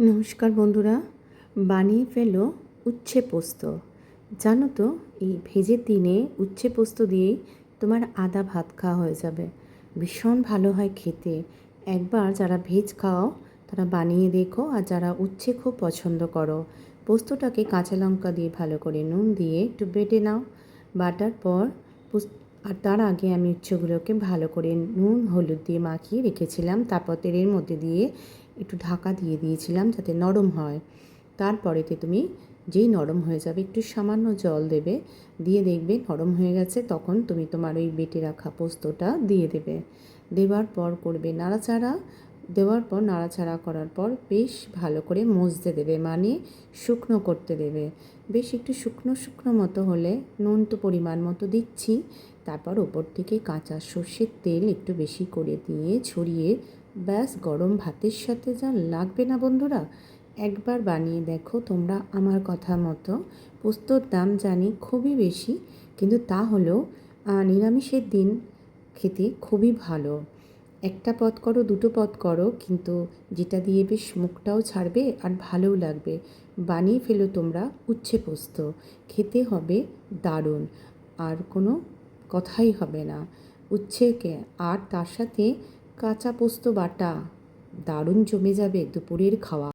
নমস্কার বন্ধুরা, বানিয়ে ফেলো উচ্ছে পোস্ত। জানো তো, এই ভেজের দিনে উচ্ছে পোস্ত দিয়েই তোমার আদা ভাত খাওয়া হয়ে যাবে। ভীষণ ভালো হয় খেতে। একবার যারা ভেজ খাও তারা বানিয়ে দেখো, আর যারা উচ্ছে খুব পছন্দ করো, পোস্তটাকে কাঁচা লঙ্কা দিয়ে ভালো করে নুন দিয়ে একটু বেটে নাও। বাটার পর আর তার আগে আমি উচ্ছেগুলোকে ভালো করে নুন হলুদ দিয়ে মাখিয়ে রেখেছিলাম। তারপর তেলের মধ্যে দিয়ে একটু ঢাকা দিয়ে দিয়েছিলাম যাতে নরম হয়। তারপরেতে তুমি যেই নরম হয়ে যাবে একটু সামান্য জল দেবে, দিয়ে দেখবে নরম হয়ে গেছে, তখন তুমি তোমার ওই বেটে রাখা পোস্তটা দিয়ে দেবে। দেওয়ার পর করবে নাড়াচাড়া। দেওয়ার পর নাড়াচাড়া করার পর বেশ ভালো করে মজতে দেবে, মানে শুকনো করতে দেবে। বেশ একটু শুকনো শুকনো মতো হলে, নুন তো পরিমাণ মতো দিচ্ছি, তারপর ওপর থেকে কাঁচা সর্ষের তেল একটু বেশি করে দিয়ে ছড়িয়ে ব্যাস গরম ভাতের সাথে যা লাগবে না বন্ধুরা, একবার বানিয়ে দেখো তোমরা আমার কথা মতো। পোস্তর দাম জানি খুবই বেশি, কিন্তু তা হলেও নিরামিষের দিন খেতে খুবই ভালো। একটা পদ করো, দুটো পদ করো, কিন্তু যেটা দিয়ে বেশ মুখটাও ছাড়বে আর ভালোও লাগবে। বানিয়ে ফেলো তোমরা উচ্ছে পোস্ত, খেতে হবে দারুণ, আর কোনো কথাই হবে না উচ্ছেকে। আর তার সাথে কাঁচা পোস্ত বাটা, দারুণ জমে যাবে দুপুরের খাওয়া।